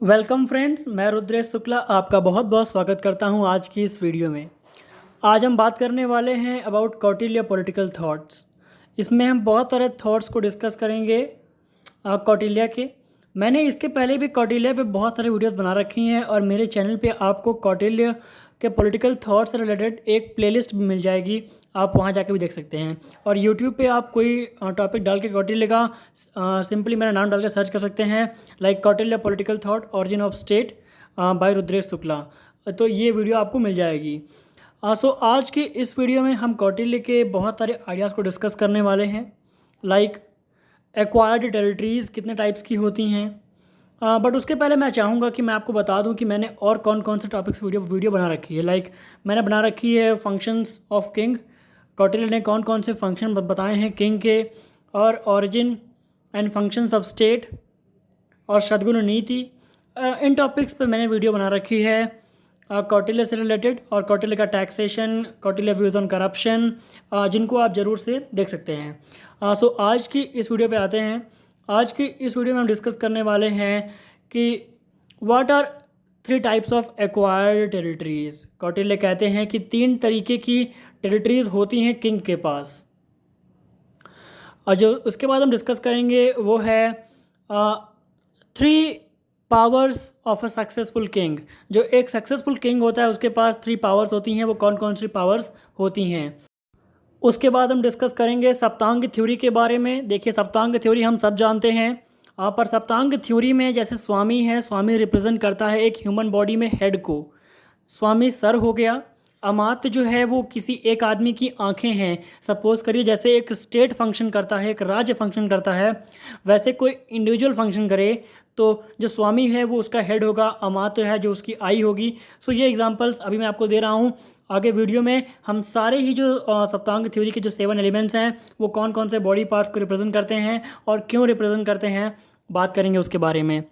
Welcome friends, मैं रुद्रेश शुक्ला आपका बहुत बहुत स्वागत करता हूं आज की इस वीडियो में। आज हम बात करने वाले हैं अबाउट कौटिल्य पॉलिटिकल थॉट्स। इसमें हम बहुत सारे थॉट्स को डिस्कस करेंगे कौटिल्य के। मैंने इसके पहले भी कौटिल्य पे बहुत सारे वीडियोस बना रखी हैं और मेरे चैनल पे आपको कौटिल्य के पॉलिटिकल थॉट्स से रिलेटेड एक प्लेलिस्ट भी मिल जाएगी, आप वहाँ जाके भी देख सकते हैं। और यूट्यूब पे आप कोई टॉपिक डाल के कौटिल्य का सिंपली मेरा नाम डाल के सर्च कर सकते हैं, like Kautilya political thought origin of state by Rudresh Shukla. तो ये वीडियो आपको मिल जाएगी। सो आज की इस वीडियो में हम कौटिल्य के बहुत सारे आइडियाज़ को डिस्कस करने वाले हैं, लाइक एक्वायर्ड टेरिटरीज़ कितने टाइप्स की होती हैं। बट उसके पहले मैं चाहूँगा कि मैं आपको बता दूं कि मैंने और कौन कौन से टॉपिक्स वीडियो बना रखी है। लाइक मैंने बना रखी है फंक्शंस ऑफ किंग। कौटिल्य ने कौन कौन से फंक्शन बताए हैं किंग के, और origin and functions of state, और सद्गुण नीति। इन टॉपिक्स पे मैंने वीडियो बना रखी है कौटिल्य से रिलेटेड, और कौटिल्य का taxation, Kautilya views on corruption, जिनको आप ज़रूर से देख सकते हैं। सो आज की इस वीडियो पे आते हैं। आज की इस वीडियो में हम डिस्कस करने वाले हैं कि what are 3 types of acquired territories. Kautilya कहते हैं कि 3 तरीके की टेरिटरीज़ होती हैं किंग के पास। और जो उसके बाद हम डिस्कस करेंगे वो है 3 powers of a successful king. जो एक सक्सेसफुल किंग होता है उसके पास 3 पावर्स होती हैं, वो कौन कौन सी पावर्स होती हैं। उसके बाद हम डिस्कस करेंगे सप्तांग थ्योरी के बारे में। देखिए, सप्तांग थ्योरी हम सब जानते हैं, पर सप्तांग थ्योरी में जैसे स्वामी है, स्वामी रिप्रेजेंट करता है एक ह्यूमन बॉडी में हेड को। स्वामी सर हो गया, अमात्य जो है वो किसी एक आदमी की आंखें हैं। सपोज करिए जैसे एक स्टेट फंक्शन करता है, एक राज्य फंक्शन करता है, वैसे कोई इंडिविजुअल फंक्शन करे तो जो स्वामी है वो उसका हेड होगा, अमात्य है जो उसकी आई होगी। सो ये एग्जांपल्स अभी मैं आपको दे रहा हूँ। आगे वीडियो में हम सारे ही जो सप्तांग थ्योरी के जो 7 एलिमेंट्स हैं वो कौन कौन से बॉडी पार्ट्स को रिप्रेजेंट करते हैं और क्यों रिप्रेजेंट करते हैं, बात करेंगे उसके बारे में।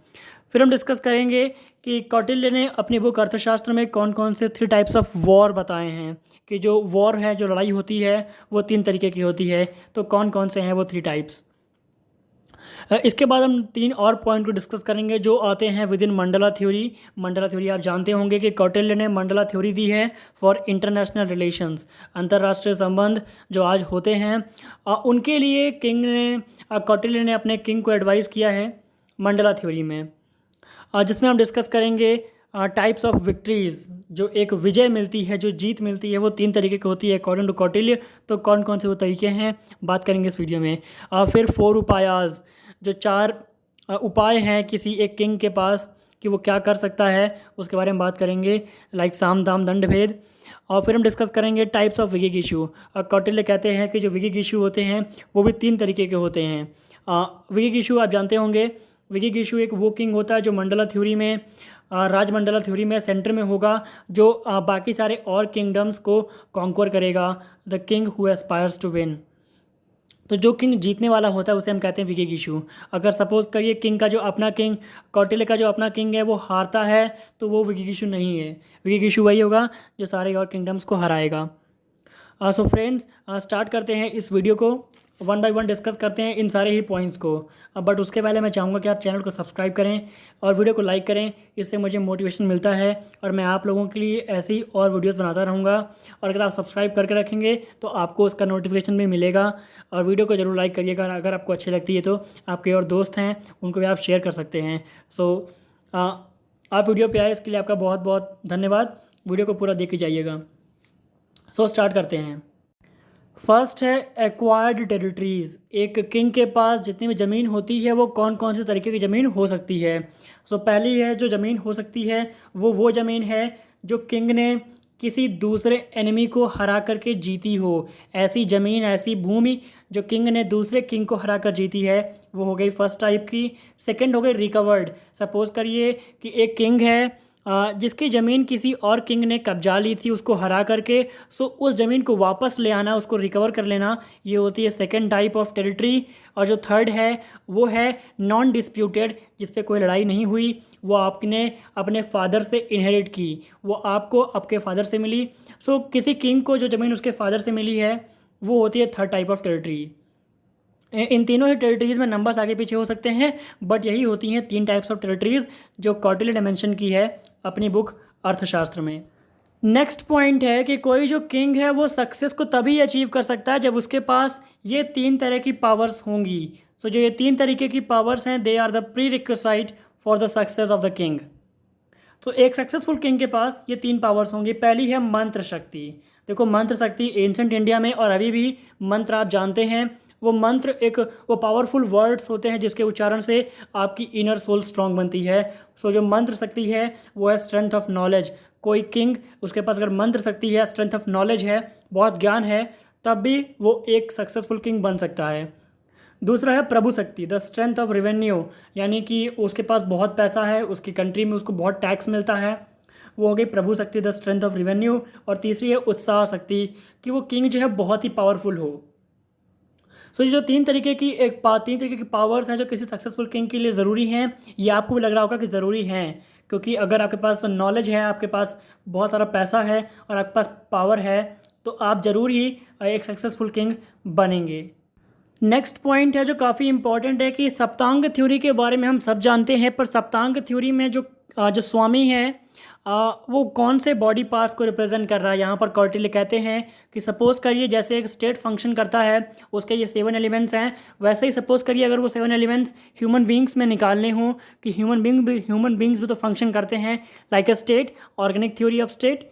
फिर हम डिस्कस करेंगे कि कौटिल्य ने अपनी बुक अर्थशास्त्र में कौन कौन से 3 टाइप्स ऑफ वॉर बताए हैं, कि जो वॉर है, जो लड़ाई होती है वो 3 तरीके की होती है। तो कौन कौन से हैं वो 3 टाइप्स। इसके बाद हम 3 और पॉइंट को डिस्कस करेंगे जो आते हैं with in Mandla theory. Mandla theory आप जानते होंगे कि कौटिल्य ने मंडला थ्योरी दी है फॉर इंटरनेशनल रिलेशंस, अंतर्राष्ट्रीय संबंध जो आज होते हैं उनके लिए किंग ने, कौटिल्य ने अपने किंग को एडवाइस किया है मंडला थ्योरी में, जिसमें हम डिस्कस करेंगे टाइप्स ऑफ विक्ट्रीज। जो एक विजय मिलती है, जो जीत मिलती है, वो 3 तरीके की होती है अकॉर्डिंग टू कौटिल्य। तो कौन कौन से वो तरीके हैं बात करेंगे इस वीडियो में। फिर 4 उपायाज, जो 4 उपाय हैं किसी एक किंग के पास कि वो क्या कर सकता है, उसके बारे में बात करेंगे, लाइक साम दाम दंड भेद। और फिर हम डिस्कस करेंगे टाइप्स ऑफ विगिक इशू। कौटिल्य कहते हैं कि जो विगिक इशू होते हैं वो भी 3 तरीके के होते हैं। विगिक इशू आप जानते होंगे, विगिक इशू एक वो किंग होता है जो मंडला थ्योरी में, राजमंडला थ्योरी में सेंटर में होगा, जो बाकी सारे और किंगडम्स को कॉन्क्वर करेगा। The king who aspires to win. तो जो किंग जीतने वाला होता है उसे हम कहते हैं विगिक इशू। अगर सपोज करिए किंग का जो अपना किंग, कौटिल्य का जो अपना किंग है वो हारता है तो वो विगिक इशू नहीं है। विगिक इशू वही होगा जो सारे और किंगडम्स को हराएगा। सो फ्रेंड्स, स्टार्ट करते हैं इस वीडियो को, 1 बाय 1 डिस्कस करते हैं इन सारे ही पॉइंट्स को। बट उसके पहले मैं चाहूँगा कि आप चैनल को सब्सक्राइब करें और वीडियो को लाइक करें, इससे मुझे मोटिवेशन मिलता है और मैं आप लोगों के लिए ऐसी और वीडियोस बनाता रहूँगा। और अगर आप सब्सक्राइब करके रखेंगे तो आपको उसका नोटिफिकेशन भी मिलेगा। और वीडियो को ज़रूर लाइक करिएगा, अगर आपको अच्छी लगती है तो आपके और दोस्त हैं उनको भी आप शेयर कर सकते हैं। सो आप वीडियो पे आए इसके लिए आपका बहुत बहुत धन्यवाद। वीडियो को पूरा देख के जाइएगा। सो स्टार्ट करते हैं। फर्स्ट है एक्वायर्ड टेरिटरीज़। एक किंग के पास जितनी भी ज़मीन होती है वो कौन कौन से तरीके की ज़मीन हो सकती है। सो पहली है जो ज़मीन हो सकती है वो ज़मीन है जो किंग ने किसी दूसरे एनिमी को हरा करके जीती हो। ऐसी ज़मीन, ऐसी भूमि जो किंग ने दूसरे किंग को हरा कर जीती है, वो हो गई फर्स्ट टाइप की। सेकंड हो गई रिकवर्ड। सपोज करिए कि एक किंग है जिसकी ज़मीन किसी और किंग ने कब्जा ली थी उसको हरा करके, सो उस ज़मीन को वापस ले आना, उसको रिकवर कर लेना, ये होती है सेकंड टाइप ऑफ टेरिटरी। और जो थर्ड है वो है नॉन डिस्प्यूटेड, जिस पे कोई लड़ाई नहीं हुई, वो आपने अपने फादर से इनहेरिट की, वो आपको आपके फादर से मिली। सो किसी किंग को जो ज़मीन उसके फादर से मिली है वो होती है थर्ड टाइप ऑफ टेरिटरी। इन तीनों ही टेरिटरीज़ में नंबर्स आगे पीछे हो सकते हैं, बट यही होती हैं 3 टाइप्स ऑफ टेरिटरीज़ जो कौटिल्य ने मेंशन की है अपनी बुक अर्थशास्त्र में। नेक्स्ट पॉइंट है कि कोई जो किंग है वो सक्सेस को तभी अचीव कर सकता है जब उसके पास ये 3 तरह की पावर्स होंगी। सो जो ये 3 तरीके की पावर्स हैं, they are the prerequisite for the success of the king. तो एक सक्सेसफुल किंग के पास ये 3 पावर्स होंगी। पहली है मंत्र शक्ति। देखो मंत्र शक्ति एंशंट इंडिया में और अभी भी मंत्र आप जानते हैं, वो मंत्र वो पावरफुल वर्ड्स होते हैं जिसके उच्चारण से आपकी इनर सोल स्ट्रांग बनती है। सो जो मंत्र शक्ति है वो है स्ट्रेंथ ऑफ नॉलेज। कोई किंग, उसके पास अगर मंत्र शक्ति है, स्ट्रेंथ ऑफ नॉलेज है, बहुत ज्ञान है, तब भी वो एक सक्सेसफुल किंग बन सकता है। दूसरा है प्रभु शक्ति, द स्ट्रेंथ ऑफ रेवेन्यू, यानी कि उसके पास बहुत पैसा है, उसकी कंट्री में उसको बहुत टैक्स मिलता है, वो हो गई प्रभु शक्ति, द स्ट्रेंथ ऑफ रेवेन्यू। और तीसरी है उत्साह शक्ति, कि वो किंग जो है बहुत ही पावरफुल हो। सो ये जो 3 तरीके की पावर्स हैं जो किसी सक्सेसफुल किंग के लिए ज़रूरी हैं, ये आपको भी लग रहा होगा कि ज़रूरी हैं, क्योंकि अगर आपके पास नॉलेज है, आपके पास बहुत सारा पैसा है और आपके पास पावर है, तो आप ज़रूर ही एक सक्सेसफुल किंग बनेंगे। नेक्स्ट पॉइंट है जो काफ़ी इंपॉर्टेंट है कि सप्तांग थ्योरी के बारे में हम सब जानते हैं, पर सप्तांग थ्योरी में जो स्वामी है वो कौन से बॉडी पार्ट्स को रिप्रेजेंट कर रहा है। यहाँ पर कौटिल्य कहते हैं कि सपोज़ करिए जैसे एक स्टेट फंक्शन करता है, उसके ये 7 एलिमेंट्स हैं, वैसे ही सपोज़ करिए अगर वो 7 एलिमेंट्स ह्यूमन बींग्स में निकालने हों कि ह्यूमन बींग्स भी तो फंक्शन करते हैं like a state, organic theory of state.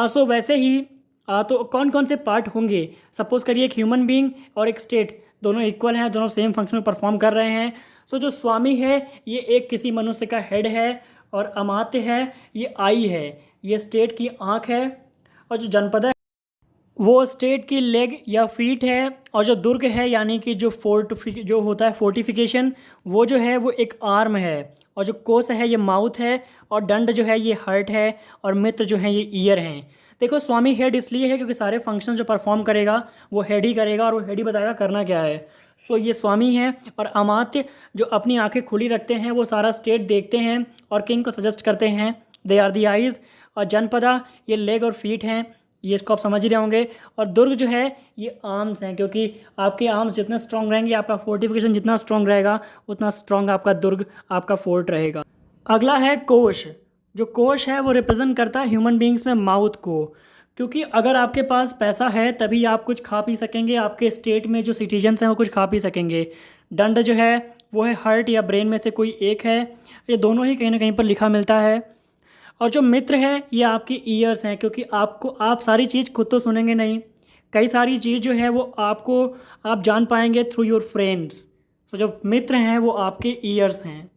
So वैसे ही तो कौन कौन से पार्ट होंगे। सपोज़ करिए एक ह्यूमन बींग और एक स्टेट दोनों इक्वल हैं, दोनों सेम फंक्शन में परफॉर्म कर रहे हैं। सो जो स्वामी है ये एक किसी मनुष्य का हेड है, और अमात्य है ये आई है, ये स्टेट की आँख है, और जो जनपद है वो स्टेट की लेग या फीट है, और जो दुर्ग है यानी कि जो होता है फोर्टिफिकेशन, वो जो है वो एक आर्म है, और जो कोस है ये माउथ है, और दंड जो है ये हार्ट है, और मित्र जो है ये ईयर हैं। देखो स्वामी हेड इसलिए है क्योंकि सारे फंक्शन जो परफॉर्म करेगा वो हेड ही करेगा, और वो हेड ही बताएगा करना क्या है। तो ये स्वामी हैं। और अमात्य जो अपनी आंखें खुली रखते हैं, वो सारा स्टेट देखते हैं और किंग को सजेस्ट करते हैं, दे आर दी आइज़। और जनपदा ये लेग और फीट हैं, ये इसको आप समझ ही रहे होंगे। और दुर्ग जो है ये आर्म्स हैं, क्योंकि आपके आर्म्स जितने स्ट्रॉन्ग रहेंगे, आपका फोर्टिफिकेशन जितना स्ट्रॉन्ग रहेगा, उतना स्ट्रॉन्ग आपका दुर्ग, आपका फोर्ट रहेगा। अगला है कोश। जो कोश है वो रिप्रेजेंट करता है ह्यूमन बींग्स में माउथ को, क्योंकि अगर आपके पास पैसा है तभी आप कुछ खा पी सकेंगे, आपके स्टेट में जो सिटीजन्स हैं वो कुछ खा पी सकेंगे। दंड जो है वो है हार्ट या ब्रेन में से कोई एक है, ये दोनों ही कहीं ना कहीं पर लिखा मिलता है। और जो मित्र है ये आपकी ईयर्स हैं, क्योंकि आप सारी चीज़ खुद तो सुनेंगे नहीं, कई सारी चीज़ जो है वो आप जान पाएंगे थ्रू योर फ्रेंड्स। तो जो मित्र हैं वो आपके ईयर्स हैं।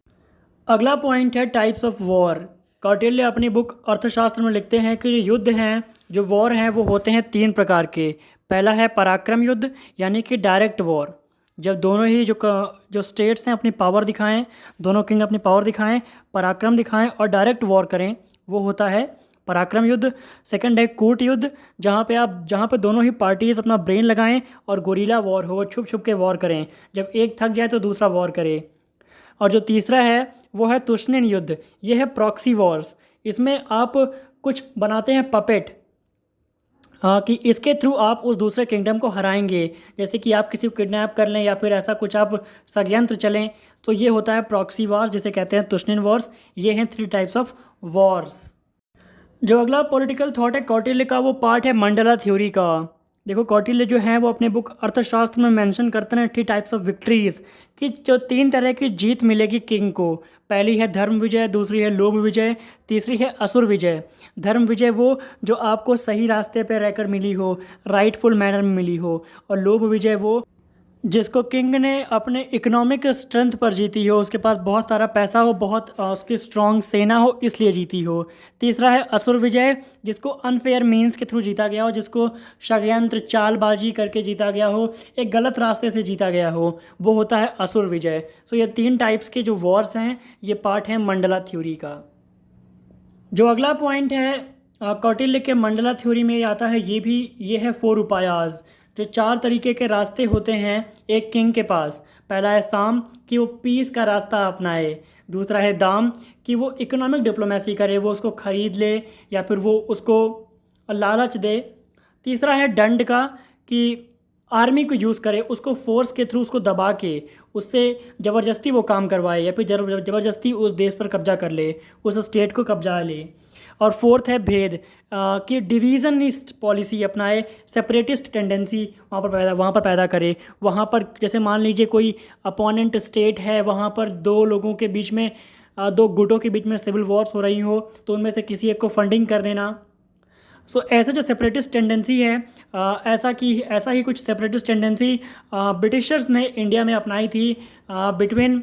अगला पॉइंट है टाइप्स ऑफ वॉर। कौटिल्य अपनी बुक अर्थशास्त्र में लिखते हैं कि युद्ध हैं, जो वॉर हैं वो होते हैं 3 प्रकार के। पहला है पराक्रम युद्ध, यानी कि डायरेक्ट वॉर, जब दोनों ही जो स्टेट्स हैं अपनी पावर दिखाएं, दोनों किंग अपनी पावर दिखाएं, पराक्रम दिखाएं और डायरेक्ट वॉर करें, वो होता है पराक्रम युद्ध। सेकंड है कूट युद्ध, जहाँ पे दोनों ही पार्टीज अपना ब्रेन लगाएं और गोरीला वॉर हो, छुप छुप के वॉर करें, जब एक थक जाए तो दूसरा वॉर करे। और जो तीसरा है वो है तुष्णीन युद्ध, ये है प्रॉक्सी वॉर्स। इसमें आप कुछ बनाते हैं पपेट, कि इसके थ्रू आप उस दूसरे किंगडम को हराएंगे, जैसे कि आप किसी को किडनैप कर लें या फिर ऐसा कुछ आप षड्यंत्र चलें, तो ये होता है प्रॉक्सी वॉर्स, जिसे कहते हैं तुष्णीन वॉर्स। ये हैं 3 टाइप्स ऑफ वॉर्स। जो अगला पॉलिटिकल थॉट है कौटिल्य का, वो पार्ट है मंडला थ्योरी का। देखो कौटिल्य जो है वो अपने बुक अर्थशास्त्र में मेंशन करते हैं 3 टाइप्स ऑफ विक्ट्रीज, कि जो 3 तरह की जीत मिलेगी किंग को। पहली है धर्म विजय, दूसरी है लोभ विजय, तीसरी है असुर विजय। धर्म विजय वो जो आपको सही रास्ते पर रहकर मिली हो, राइटफुल मैनर में मिली हो। और लोभ विजय वो जिसको किंग ने अपने इकोनॉमिक स्ट्रेंथ पर जीती हो, उसके पास बहुत सारा पैसा हो, बहुत उसकी स्ट्रॉन्ग सेना हो, इसलिए जीती हो। तीसरा है असुर विजय, जिसको अनफेयर मीन्स के थ्रू जीता गया हो, जिसको षड्यंत्र चालबाजी करके जीता गया हो, एक गलत रास्ते से जीता गया हो, वो होता है असुर विजय। सो ये 3 टाइप्स के जो वॉर्स हैं ये पार्ट है मंडला थ्योरी का। जो अगला पॉइंट है कौटिल्य के मंडला थ्योरी में आता है, ये है 4 उपायास, जो 4 तरीके के रास्ते होते हैं एक किंग के पास। पहला है साम, कि वो पीस का रास्ता अपनाए। दूसरा है दाम, कि वो इकोनॉमिक डिप्लोमेसी करे, वो उसको ख़रीद ले या फिर वो उसको लालच दे। तीसरा है दंड का, कि आर्मी को यूज़ करे, उसको फोर्स के थ्रू उसको दबा के उससे ज़बरदस्ती वो काम करवाए या फिर ज़बरदस्ती उस देश पर कब्जा कर ले, उस स्टेट को कब्जा ले। और फोर्थ है भेद, कि डिवीज़निस्ट पॉलिसी अपनाए, सेपरेटिस्ट टेंडेंसी वहाँ पर पैदा करे। वहाँ पर जैसे मान लीजिए कोई अपोनेंट स्टेट है, वहाँ पर दो लोगों के बीच में, दो गुटों के बीच में सिविल वॉर्स हो रही हो, तो उनमें से किसी एक को फंडिंग कर देना। सो ऐसे जो सेपरेटिस्ट टेंडेंसी है, ऐसा ही कुछ सेपरेटिस्ट टेंडेंसी ब्रिटिशर्स ने इंडिया में अपनाई थी बिटवीन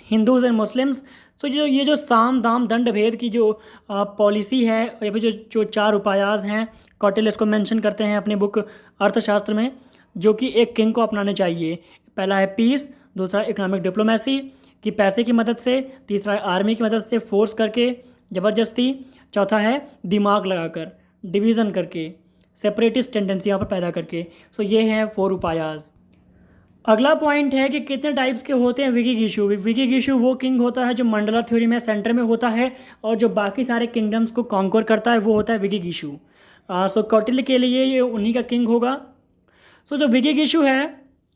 हिंदूज़ एंड मुस्लिम्स। सो ये जो साम दाम दंड भेद की जो पॉलिसी है, या फिर जो 4 उपायास हैं, कौटिल्य इसको मेंशन करते हैं अपनी बुक अर्थशास्त्र में, जो कि एक किंग को अपनाने चाहिए। पहला है पीस, दूसरा इकोनॉमिक डिप्लोमेसी कि पैसे की मदद से, तीसरा है आर्मी की मदद से फोर्स करके ज़बरदस्ती, चौथा है दिमाग लगाकर, डिवीज़न करके, सेपरेटिस्ट टेंडेंसी यहाँ पर पैदा करके। सो ये हैं 4 उपायास। अगला पॉइंट है कि कितने टाइप्स के होते हैं विकिगीशु। विकिगीशु वो किंग होता है जो मंडला थ्योरी में सेंटर में होता है और जो बाकी सारे किंगडम्स को कॉन्कर करता है, वो होता है विकिगीशु। सो कौटिल्य के लिए ये उन्हीं का किंग होगा। सो जो विकिगीशु है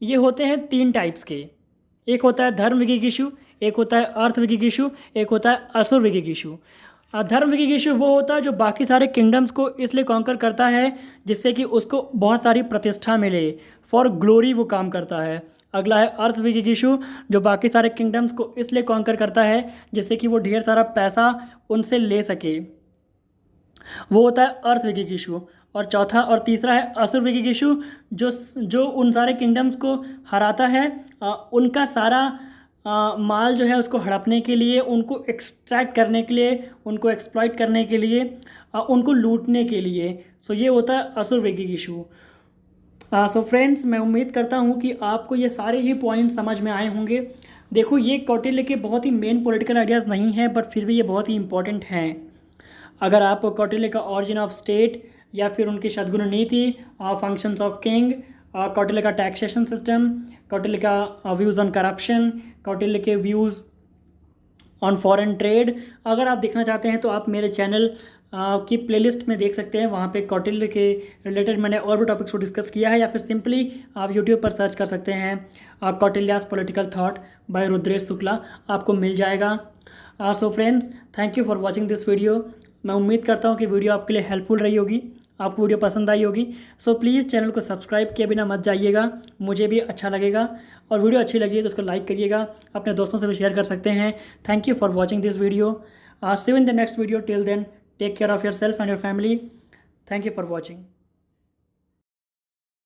ये होते हैं 3 टाइप्स के। एक होता है धर्म विकिगीशु, एक होता है अर्थ विकिगीशु, एक होता है असुर विकिगीशु। धर्म विकिगीशु वो होता है जो बाकी सारे किंगडम्स को इसलिए कॉन्कर करता है जिससे कि उसको बहुत सारी प्रतिष्ठा मिले, फॉर ग्लोरी वो काम करता है। अगला है अर्थ विकिगीशु, जो बाकी सारे किंगडम्स को इसलिए कॉन्कर करता है जिससे कि वो ढेर सारा पैसा उनसे ले सके, वो होता है अर्थ विकिगीशु। और चौथा और तीसरा है असुर विकिगीशु, जो उन सारे किंगडम्स को हराता है, उनका सारा माल जो है उसको हड़पने के लिए, उनको एक्सट्रैक्ट करने के लिए, उनको एक्सप्लॉइट करने के लिए, उनको लूटने के लिए। सो ये होता है असुर विकिगीशु। सो फ्रेंड्स, मैं उम्मीद करता हूँ कि आपको ये सारे ही पॉइंट समझ में आए होंगे। देखो, ये कौटिल्य के बहुत ही मेन पॉलिटिकल आइडियाज़ नहीं हैं, बट फिर भी ये बहुत ही इंपॉर्टेंट हैं। अगर आप कौटिल्य का ऑरिजिन ऑफ स्टेट या फिर उनकी सद्गुण नीति, फंक्शंस ऑफ किंग, कौटिल्य का टैक्सेशन सिस्टम, कौटिल्य का व्यूज़ ऑन करप्शन, कौटिल्य के व्यूज़ ऑन फॉरेन ट्रेड, अगर आप देखना चाहते हैं तो आप मेरे चैनल की प्लेलिस्ट में देख सकते हैं। वहाँ पे कौटिल्य के रिलेटेड मैंने और भी टॉपिक्स को डिस्कस किया है, या फिर सिंपली आप यूट्यूब पर सर्च कर सकते हैं Kautilya's political thought by Rudresh Shukla, आपको मिल जाएगा। So friends, thank you for watching this video. मैं उम्मीद करता हूँ कि वीडियो आपके लिए हेल्पफुल रही होगी, आपको वीडियो पसंद आई होगी। सो प्लीज़ चैनल को सब्सक्राइब किए बिना मत जाइएगा, मुझे भी अच्छा लगेगा। और वीडियो अच्छी लगी तो उसको लाइक करिएगा, अपने दोस्तों से भी शेयर कर सकते हैं। Thank you for watching this video. See you in the next video. Till then, take care of yourself and your family. Thank you for watching.